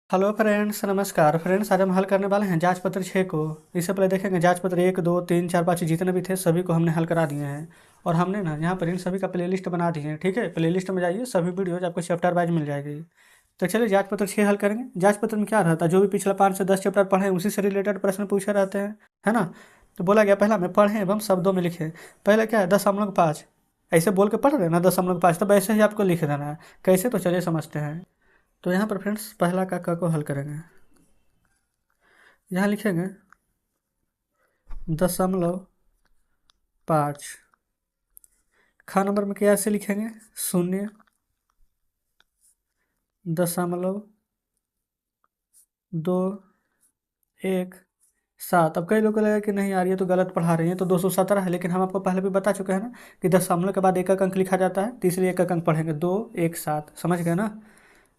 Hello friends, नमस्कार friends. आज हम हल करने वाले हैं जांच पत्र 6 को। इससे पहले देखेंगे जांच पत्र 1, 2, 3, 4, 5 जितने भी थे सभी को हमने हल करा दिए हैं। और हमने ना यहाँ पर इन सभी का प्लेलिस्ट बना दी है। ठीक है, प्लेलिस्ट में जाइए, सभी वीडियोज आपको चैप्टर वाइज मिल जाएगी। तो चलिए जांच पत्र 6 हल करेंगे। जांच पत्र में क्या रहता है, जो भी पिछला 5 से 10 चैप्टर पढ़े उसी से रिलेटेड प्रश्न पूछे रहते हैं, है ना। तो बोला गया पहला में पढ़ें एवं शब्दों में लिखें। पहले क्या है, 10,5 ऐसे बोल के पढ़ रहे हैं ना, 10,5 तो वैसे ही आपको लिख देना है। कैसे, तो चलिए समझते हैं। तो यहाँ पर फ्रेंड्स पहला का क को हल करेंगे। यहाँ लिखेंगे 0.5। खा नंबर में क्या ऐसे लिखेंगे, 0.217। अब कई लोगों को लगा कि नहीं यार ये तो गलत पढ़ा रही है, तो 217 है। लेकिन हम आपको पहले भी बता चुके हैं ना कि दशमलव के बाद एक एक अंक लिखा जाता है, तो इसलिए एक एक अंक पढ़ेंगे, 217। समझ गए ना।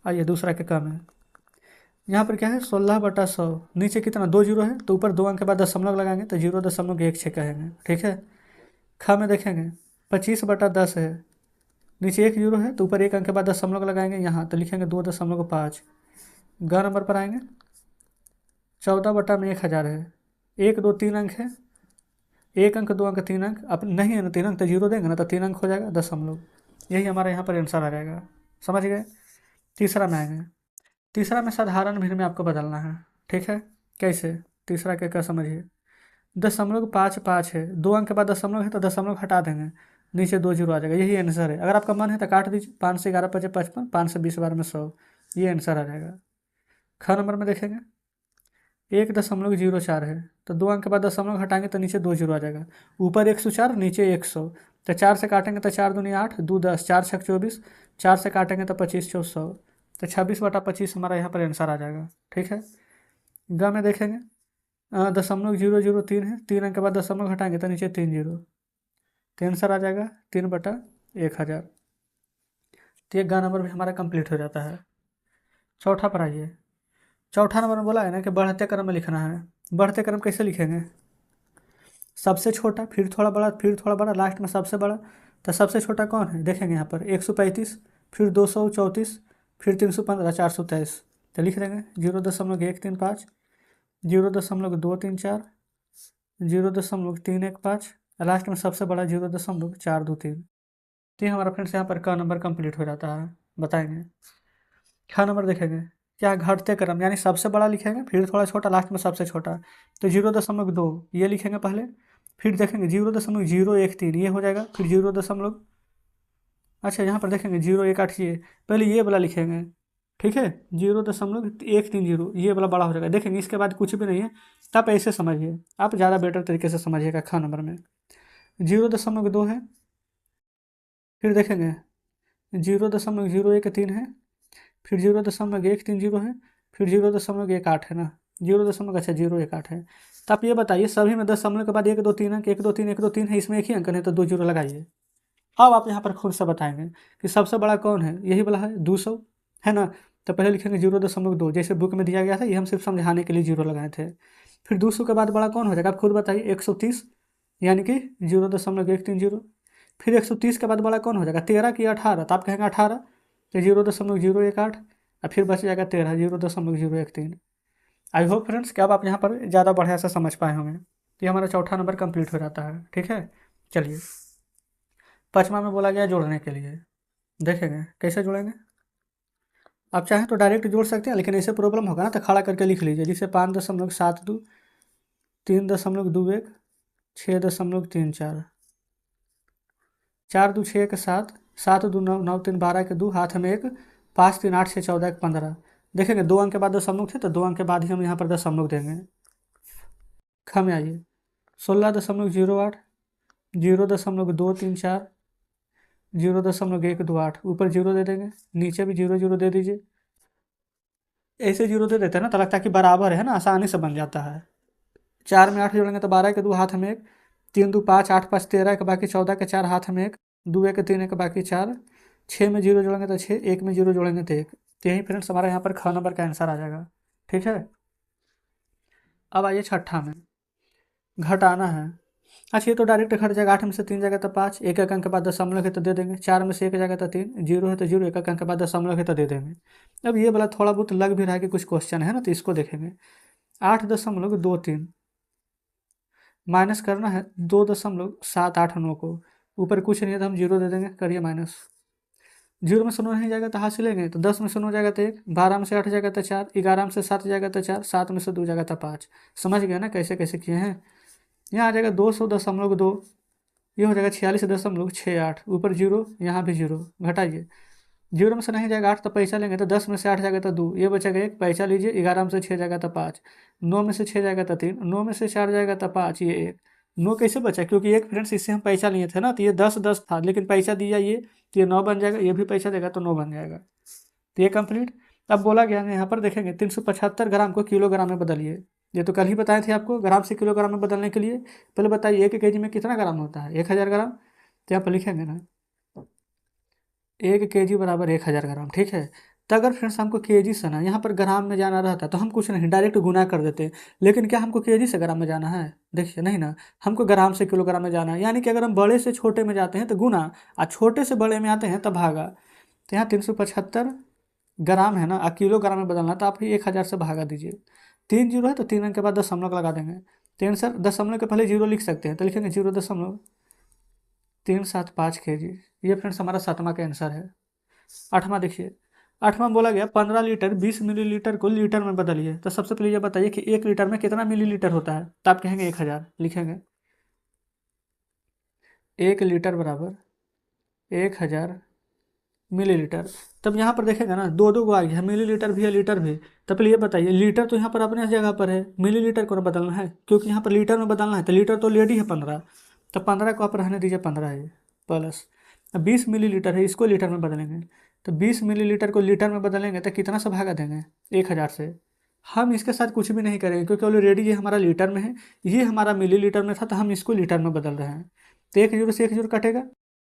आइए दूसरा के कम है। यहाँ पर क्या है, 16/100। नीचे कितना, 2 जीरो है, तो ऊपर 2 अंक के बाद दशमलव लगाएंगे तो 0.16 कहेंगे। ठीक है। खा में देखेंगे 25/10 है। नीचे 1 जीरो है, तो ऊपर 1 अंक के बाद दशमलव लगाएंगे यहाँ, तो लिखेंगे 2.5। ग नंबर पर आएंगे, 14/1000 है। 1, 2, 3 अंक है। 1 अंक, 2 अंक, 3 अंक। अब नहीं है ना 3 अंक, तो जीरो देंगे ना, तो 3 अंक हो जाएगा दशमलव। यही हमारा यहाँ पर आंसर आ जाएगा। समझ गए। तीसरा में आएंगे। तीसरा में साधारण भिन्न में आपको बदलना है। ठीक है। कैसे, तीसरा क्या समझिए। 0.55 है, 2 अंक के बाद दशमलव है, तो दशमलव हटा देंगे, नीचे 2 जीरो आ जाएगा। यही आंसर है। अगर आपका मन है तो काट दीजिए। 5 से 11 पचे 55, 5 से 20 बार में 100। ये आंसर आ जाएगा। ख नंबर में देखेंगे 1.04 है, तो 2 अंक के बाद दशमलव हटाएंगे तो नीचे 2 जीरो आ जाएगा। ऊपर 104, नीचे 100। तो 4 से काटेंगे तो 4 दूनी 8, 2 10, 4 छक 24। 4 से काटेंगे तो 25 चौ 100। तो 26/25 हमारा यहाँ पर आंसर आ जाएगा। ठीक है। ग में देखेंगे 0.003 है, 3 अंक के बाद दशमलव घटाएंगे तो नीचे 3 जीरो, तो आंसर आ जाएगा 3/1000। तो ये ग नंबर भी हमारा कंप्लीट हो जाता है। चौथा पर आइए। चौथा नंबर में बोला है ना कि बढ़ते क्रम में लिखना है। बढ़ते क्रम कैसे लिखेंगे, सबसे छोटा, फिर थोड़ा बड़ा, फिर थोड़ा बड़ा, लास्ट में सबसे बड़ा। तो सबसे छोटा कौन है, देखेंगे यहाँ पर 135, फिर 234, फिर 315, 423। तो लिख देंगे 0.135, 0.234, 0.315, लास्ट में सबसे बड़ा 0.423। तो ये हमारा फ्रेंड्स यहाँ पर का नंबर कंप्लीट हो जाता है। बताएंगे। छः नंबर देखेंगे, क्या घटते क्रम, यानी सबसे बड़ा लिखेंगे, फिर थोड़ा छोटा, लास्ट में सबसे छोटा। तो 0.2 ये लिखेंगे पहले, फिर देखेंगे 0.013 ये हो जाएगा, फिर 0. अच्छा यहाँ पर देखेंगे 0.18 ये, पहले ये वाला लिखेंगे। ठीक है। 0.130 ये वाला बड़ा हो जाएगा। देखेंगे इसके बाद कुछ भी नहीं है, तो आप ऐसे समझिए, आप ज़्यादा बेटर तरीके से समझिएगा। ख नंबर में 0.2 है, फिर देखेंगे 0.013 है, फिर 0.130 है, फिर 0.18 है ना, 0.18 है। तो आप ये बताइए सभी में दशमलव के बाद 1 2 3 अंक, 1 2 3 1 2 3 है, इसमें एक ही अंक नहीं, तो 2 जीरो लगाइए। अब आप यहाँ पर खुद से बताएंगे कि सबसे बड़ा कौन है, यही वाला है 200, है ना। तो पहले लिखेंगे 0.2, जैसे बुक में दिया गया था, ये हम सिर्फ समझाने के लिए जीरो लगाए थे। फिर 200 के बाद बड़ा कौन हो जाएगा, आप खुद बताइए। 130, यानी कि 0.130। फिर 130 के बाद बड़ा कौन हो जाएगा, 13 की 18, तो आप कहेंगे 18, तो 0.018, और फिर बच जाएगा 13, 0.013। आई होप फ्रेंड्स कि अब आप यहाँ पर ज़्यादा बढ़िया से समझ पाए होंगे। तो ये हमारा चौथा नंबर कंप्लीट हो जाता है। ठीक है। चलिए पाँचवा में बोला गया जोड़ने के लिए। देखेंगे कैसे जोड़ेंगे। आप चाहें तो डायरेक्ट जोड़ सकते हैं, लेकिन ऐसे प्रॉब्लम होगा ना तो खड़ा करके लिख लीजिए, जिसे 5.72, 3.21, 6.34, 4 2 6 1 7, 7 2 9 9 3 12 के 2, हाथ में 1, 5 3 8 6 14 15। देखेंगे 2 अंक के बाद दशमलव थे, तो 2 अंक के बाद ही हम यहाँ पर दशमलव देंगे। ख में आइए 16.08, 0.234, 0.128, ऊपर जीरो दे देंगे, नीचे भी जीरो जीरो दे दीजिए। ऐसे जीरो दे देते हैं ना तो लगता है कि बराबर है ना, आसानी से बन जाता है। 4 में 8 जोड़ेंगे तो 12 के 2, हाथ में 1, 3 2 5, 8 5 13 के बाकी 14 के 4, हाथ में 1, 2 1 3 1 बाकी 4, 6 में जीरो जोड़ेंगे तो 6, 1 में जीरो जोड़ेंगे तो 1। तो यही फ्रेंड्स हमारे यहाँ पर ख नंबर का आंसर आ जाएगा। ठीक है। अब आइए छठा में, घटाना है। अच्छा ये तो डायरेक्ट घट जाएगा, 8 में से 3 जाएगा तो 5, एक एक अंक के बाद दशमलव है तो दे देंगे, 4 में से 1 जाएगा तो 3, 0 है तो 0, एक एक अंक के बाद दशमलव है तो दे देंगे। अब ये वाला थोड़ा बहुत लग भी रहा है कि कुछ क्वेश्चन है ना, तो इसको देखेंगे। 8.23 माइनस करना है 2.789 को, ऊपर कुछ नहीं है तो हम 0 दे देंगे, करिए माइनस। 0 में से 9 नहीं जाएगा तो हाथ से लेंगे, तो 10 में से 9 जाएगा तो 1, 12 में से 8 जाएगा तो 4, 11 में से 7 जाएगा तो 4, 7 में से 2 जाएगा तो 5। समझ गए ना कैसे कैसे किए हैं। यहाँ आ जाएगा 200.2, ये हो जाएगा 46.68, ऊपर 0, यहाँ भी 0, घटाइए। 0 में से नहीं जाएगा 8 तो पैसा लेंगे, तो 10 में से 8 जाएगा तो 2, ये बचेगा 1, पैसा लीजिए। 11 में से 6 जाएगा तो 5, 9 में से 6 जाएगा तो 3, 9 में से 4 जाएगा तो 5, ये 1। 9 कैसे बचा, क्योंकि एक फ्रेंड्स इससे हम पैसा लिए थे ना, तो ये 10 था, लेकिन पैसा दिया ये, तो ये 9 बन जाएगा, ये भी पैसा देगा तो 9 बन जाएगा। तो ये कंप्लीट। अब बोला गया है यहाँ पर देखेंगे 375 ग्राम को किलोग्राम में बदलिए। ये तो कल ही बताए थे आपको, ग्राम से किलोग्राम में बदलने के लिए। पहले बताइए 1 केजी में कितना ग्राम होता है, 1000 ग्राम। तो यहाँ पर लिखेंगे ना 1 केजी बराबर 1000 ग्राम, ठीक है। तो अगर फ्रेंड्स हमको केजी से ना यहाँ पर ग्राम में जाना रहता तो हम कुछ नहीं डायरेक्ट गुना कर देते, लेकिन क्या हमको केजी से ग्राम में जाना है, देखिए नहीं ना, हमको ग्राम से किलोग्राम में जाना है। यानी कि अगर हम बड़े से छोटे में जाते हैं तो गुना, और छोटे से बड़े में आते हैं तो भागा। तो यहाँ 375 ग्राम है ना, और किलोग्राम में बदलना, तो आप ही 1000 से भागा दीजिए। 3 जीरो है तो 3 अंक के बाद दशमलव लगा देंगे। 3 सर दशमलव के पहले 0 लिख सकते हैं, तो लिखेंगे 0.375 केजी। ये फ्रेंड्स हमारा 7वां का आंसर है। 8वां देखिए, 8वां बोला गया 15 लीटर 20 मिलीलीटर को लीटर में बदलिए। तो सबसे पहले ये बताइए कि 1 लीटर में कितना मिलीलीटर होता है, तो आप कहेंगे 1000, लिखेंगे 1 लीटर बराबर 1000 मिलीलीटर। तब यहाँ पर देखेगा ना दो दो को आ गया, मिलीलीटर भी है लीटर भी। तब पहले ये बताइए, लीटर तो यहाँ पर अपने जगह पर है, मिलीलीटर को ना बदलना है, क्योंकि यहाँ पर लीटर में बदलना है, तो लीटर तो लेडी है 15, तो 15 को आप रहने दीजिए, 15 है प्लस। अब 20 मिलीलीटर है, इसको लीटर में बदलेंगे, तो 20 मिलीलीटर को लीटर में बदलेंगे तो कितना से भागा देंगे, 1000 से। हम इसके साथ कुछ भी नहीं करेंगे, क्योंकि ऑलरेडी ये हमारा लीटर में है, ये हमारा मिलीलीटर में था, तो हम इसको लीटर में बदल रहे हैं। तो 1 जीरो से 1 जीरो कटेगा,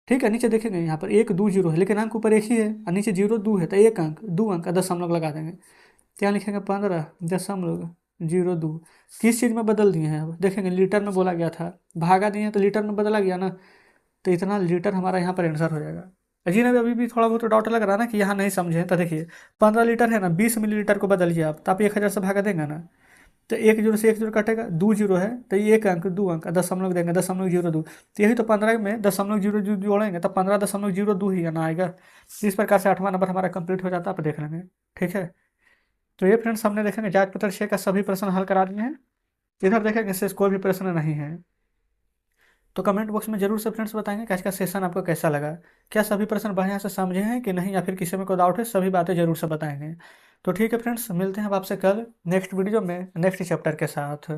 ठीक है। नीचे देखेंगे यहाँ पर 1 2 जीरो है, लेकिन अंक ऊपर एक ही है, और नीचे 0 2 है, तो 1 अंक 2 अंक का दशमलव लगा देंगे। क्या लिखेंगे 15.02। किस चीज़ में बदल दिए हैं, अब देखेंगे लीटर में बोला गया था, भागा दिए हैं तो लीटर में बदला गया ना, तो इतना लीटर हमारा यहाँ पर आंसर हो जाएगा। जी ना, अभी भी थोड़ा बहुत डाउट लग रहा है ना कि यहाँ नहीं समझे, तो देखिए 15 लीटर है ना, 20 मिलीलीटर को बदलिए आप, तो आप 1000 से भागा देंगे ना, तो 1 जीरो से 1 जीरो कटेगा, 2 जीरो है तो ये 1 अंक 2 अंक दशमलव देंगे, 0.02। तो यही तो 15 में 0.00 जोड़ेंगे तो 15.02 ही आना आएगा। इस प्रकार से 8वां नंबर हमारा कंप्लीट हो जाता है, आप देख लेंगे, ठीक है। तो ये फ्रेंड्स हमने देखेंगे जांच पत्र 6 का सभी प्रश्न हल करा दिए हैं। इधर देखेंगे इससे कोई भी प्रश्न नहीं है। तो कमेंट बॉक्स में जरूर से फ्रेंड्स बताएंगे कि आज का सेशन आपको कैसा लगा, क्या सभी प्रश्न बढ़िया से समझे हैं कि नहीं, या फिर किसी में कोई डाउट है, सभी बातें जरूर से बताएंगे। तो ठीक है फ्रेंड्स, मिलते हैं अब आपसे कल नेक्स्ट वीडियो में नेक्स्ट चैप्टर के साथ।